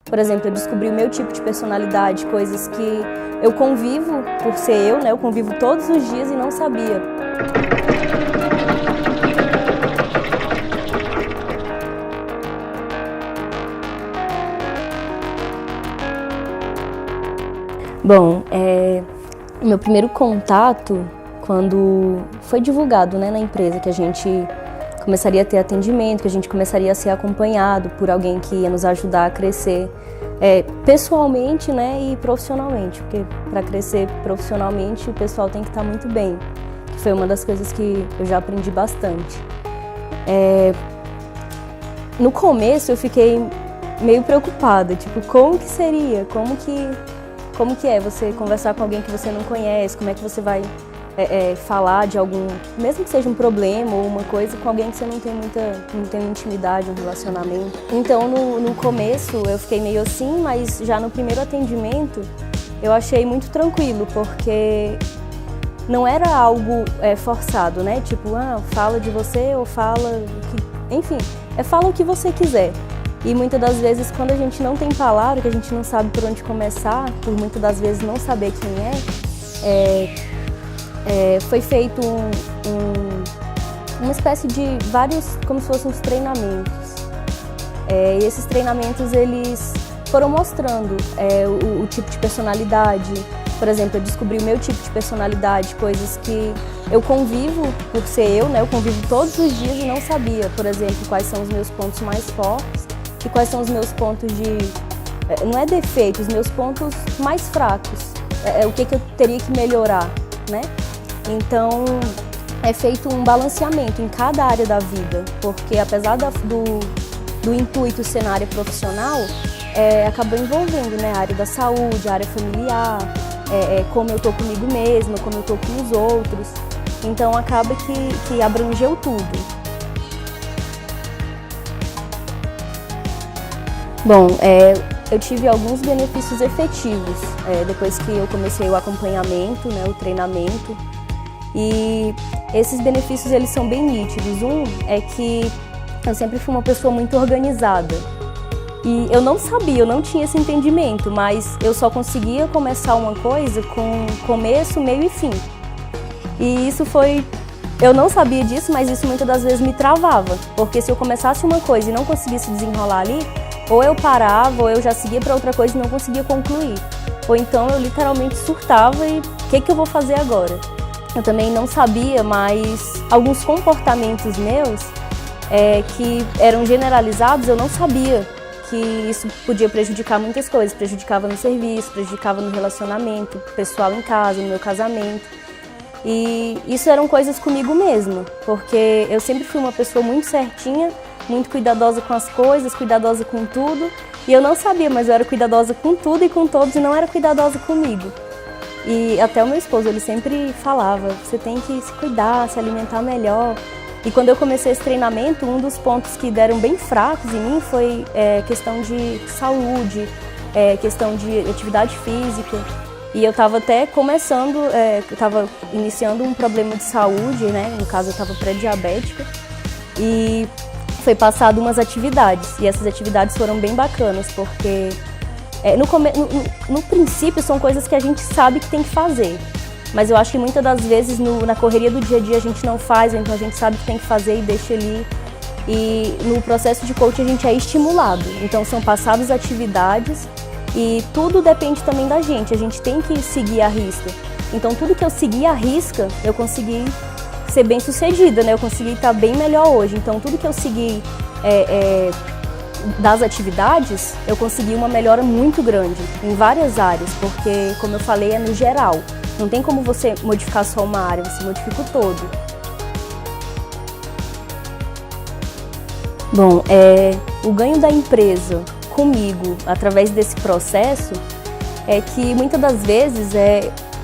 Por exemplo, eu descobri o meu tipo de personalidade, coisas que eu convivo por ser eu, né? Eu convivo todos os dias e não sabia. Bom, meu primeiro contato, quando foi divulgado, né, na empresa que a gente começaria a ter atendimento, que a gente começaria a ser acompanhado por alguém que ia nos ajudar a crescer pessoalmente, né, e profissionalmente, porque para crescer profissionalmente o pessoal tem que estar muito bem, que foi uma das coisas que eu já aprendi bastante. No começo eu fiquei meio preocupada, tipo, como que seria, como que é você conversar com alguém que você não conhece, como é que você vai falar de algum, mesmo que seja um problema ou uma coisa, com alguém que você não tem uma intimidade, um relacionamento. Então, no começo, eu fiquei meio assim, mas já no primeiro atendimento, eu achei muito tranquilo, porque não era algo forçado, né? Tipo, fala de você ou fala, enfim, fala o que você quiser. E muitas das vezes, quando a gente não tem palavra, que a gente não sabe por onde começar, por muitas das vezes não saber quem foi feito uma espécie de vários, como se fossem uns treinamentos. E esses treinamentos, eles foram mostrando o tipo de personalidade. Por exemplo, eu descobri o meu tipo de personalidade, coisas que eu convivo por ser eu, né? Eu convivo todos os dias e não sabia, por exemplo, quais são os meus pontos mais fortes e quais são os meus pontos não é defeito, os meus pontos mais fracos, o que eu teria que melhorar, né? Então, é feito um balanceamento em cada área da vida, porque apesar do intuito ser na área profissional, acabou envolvendo, né, a área da saúde, a área familiar, como eu estou comigo mesma, como eu estou com os outros. Então, acaba que abrangeu tudo. Bom, eu tive alguns benefícios efetivos depois que eu comecei o acompanhamento, né, o treinamento. E esses benefícios, eles são bem nítidos. Um é que eu sempre fui uma pessoa muito organizada. E eu não sabia, eu não tinha esse entendimento, mas eu só conseguia começar uma coisa com começo, meio e fim. E isso eu não sabia disso, mas isso muitas das vezes me travava. Porque se eu começasse uma coisa e não conseguisse desenrolar ali, ou eu parava, ou eu já seguia para outra coisa e não conseguia concluir. Ou então eu literalmente surtava e o que eu vou fazer agora? Eu também não sabia, mas alguns comportamentos meus que eram generalizados, eu não sabia que isso podia prejudicar muitas coisas. Prejudicava no serviço, prejudicava no relacionamento pessoal em casa, no meu casamento. E isso eram coisas comigo mesma, porque eu sempre fui uma pessoa muito certinha, muito cuidadosa com as coisas, cuidadosa com tudo. E eu não sabia, mas eu era cuidadosa com tudo e com todos e não era cuidadosa comigo. E até o meu esposo, ele sempre falava, você tem que se cuidar, se alimentar melhor. E quando eu comecei esse treinamento, um dos pontos que deram bem fracos em mim foi questão de saúde, questão de atividade física. E eu estava até começando, estava iniciando um problema de saúde, né? No caso, eu estava pré-diabética. E foi passado umas atividades. E essas atividades foram bem bacanas, porque no princípio são coisas que a gente sabe que tem que fazer. Mas eu acho que muitas das vezes na correria do dia a dia a gente não faz, ou então a gente sabe que tem que fazer e deixa ali. E no processo de coaching a gente é estimulado. Então são passadas atividades e tudo depende também da gente. A gente tem que seguir a risca. Então tudo que eu segui à risca, eu consegui ser bem sucedida, né? Eu consegui estar bem melhor hoje. Então tudo que eu segui das atividades, eu consegui uma melhora muito grande em várias áreas, porque, como eu falei, é no geral. Não tem como você modificar só uma área, você modifica o todo. Bom, o ganho da empresa comigo, através desse processo, é que muitas das vezes,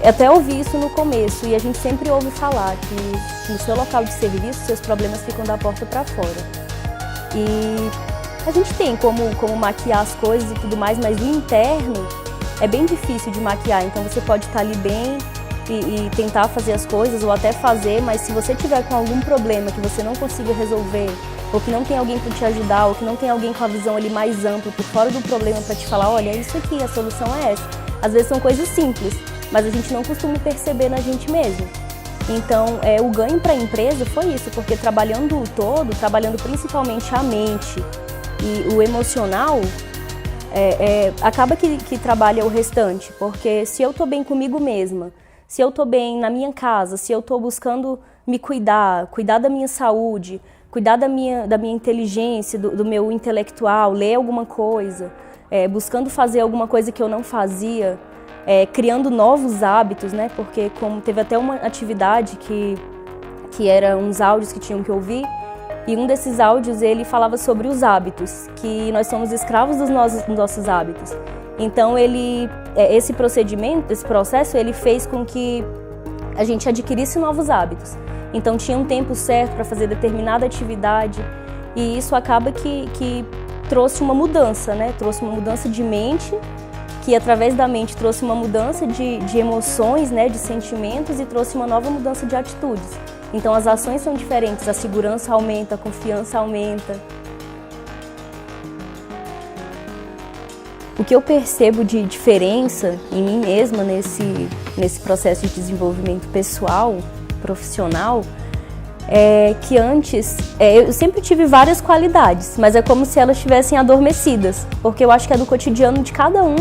até ouvi isso no começo, e a gente sempre ouve falar que no seu local de serviço, seus problemas ficam da porta para fora. E a gente tem como maquiar as coisas e tudo mais, mas o interno é bem difícil de maquiar. Então você pode estar ali bem e tentar fazer as coisas, ou até fazer, mas se você tiver com algum problema que você não consiga resolver ou que não tem alguém para te ajudar, ou que não tem alguém com a visão ali mais ampla, por fora do problema, para te falar, olha, é isso aqui, a solução é essa. Às vezes são coisas simples, mas a gente não costuma perceber na gente mesmo. Então, o ganho para a empresa foi isso, porque trabalhando o todo, trabalhando principalmente a mente e o emocional, acaba que trabalha o restante, porque se eu estou bem comigo mesma, se eu estou bem na minha casa, se eu estou buscando me cuidar da minha saúde, cuidar da minha inteligência, do meu intelectual, ler alguma coisa, buscando fazer alguma coisa que eu não fazia, criando novos hábitos, né? Porque como teve até uma atividade que era uns áudios que tinham que ouvir, e um desses áudios ele falava sobre os hábitos, que nós somos escravos dos nossos hábitos. Então esse procedimento, esse processo, ele fez com que a gente adquirisse novos hábitos. Então tinha um tempo certo para fazer determinada atividade, e isso acaba que trouxe uma mudança, né? Trouxe uma mudança de mente, que através da mente trouxe uma mudança de emoções, né? De sentimentos, e trouxe uma nova mudança de atitudes. Então as ações são diferentes, a segurança aumenta, a confiança aumenta. O que eu percebo de diferença em mim mesma nesse processo de desenvolvimento pessoal, profissional, é que antes eu sempre tive várias qualidades, mas é como se elas estivessem adormecidas, porque eu acho que é do cotidiano de cada um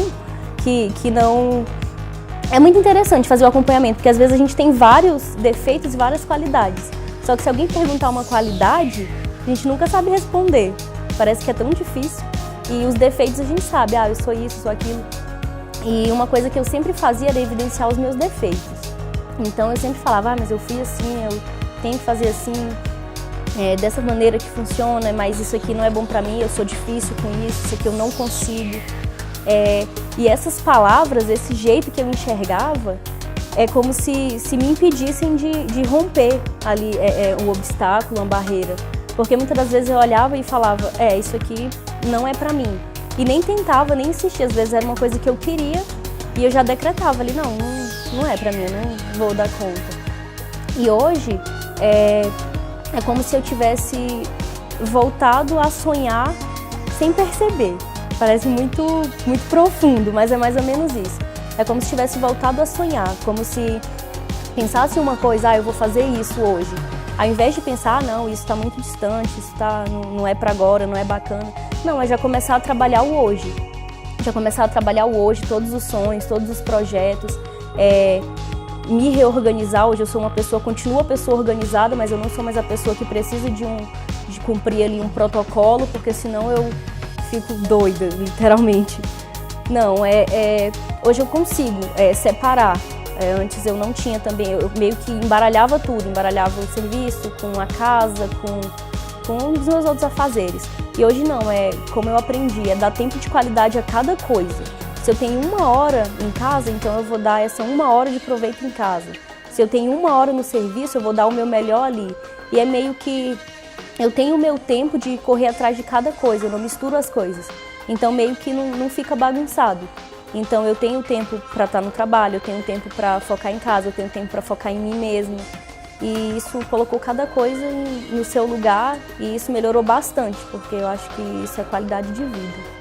que não... É muito interessante fazer o acompanhamento, porque às vezes a gente tem vários defeitos e várias qualidades, só que se alguém perguntar uma qualidade, a gente nunca sabe responder, parece que é tão difícil. E os defeitos a gente sabe, eu sou isso, sou aquilo. E uma coisa que eu sempre fazia era evidenciar os meus defeitos. Então eu sempre falava, mas eu fui assim, eu tenho que fazer assim, dessa maneira que funciona, mas isso aqui não é bom pra mim, eu sou difícil com isso aqui eu não consigo. E essas palavras, esse jeito que eu enxergava, é como se me impedissem de romper ali um obstáculo, uma barreira. Porque muitas das vezes eu olhava e falava, isso aqui não é pra mim. E nem tentava, nem insistia, às vezes era uma coisa que eu queria e eu já decretava ali, não é pra mim, eu não vou dar conta. E hoje é como se eu tivesse voltado a sonhar sem perceber. Parece muito, muito profundo, mas é mais ou menos isso. É como se tivesse voltado a sonhar, como se pensasse uma coisa, eu vou fazer isso hoje. Ao invés de pensar, não, isso está muito distante, isso não é para agora, não é bacana. Não, é já começar a trabalhar o hoje. Já começar a trabalhar o hoje, todos os sonhos, todos os projetos. Me reorganizar. Hoje eu sou continuo a pessoa organizada, mas eu não sou mais a pessoa que precisa de cumprir ali um protocolo, porque senão eu fico doida, literalmente. Não, hoje eu consigo separar. Antes eu não tinha também, eu meio que embaralhava tudo, embaralhava o serviço com a casa, com os meus outros afazeres. E hoje não, como eu aprendi, dar tempo de qualidade a cada coisa. Se eu tenho 1 hora em casa, então eu vou dar essa 1 hora de proveito em casa. Se eu tenho 1 hora no serviço, eu vou dar o meu melhor ali. E é meio que eu tenho o meu tempo de correr atrás de cada coisa, eu não misturo as coisas. Então meio que não fica bagunçado. Então eu tenho tempo para estar no trabalho, eu tenho tempo para focar em casa, eu tenho tempo para focar em mim mesma. E isso colocou cada coisa no seu lugar e isso melhorou bastante, porque eu acho que isso é qualidade de vida.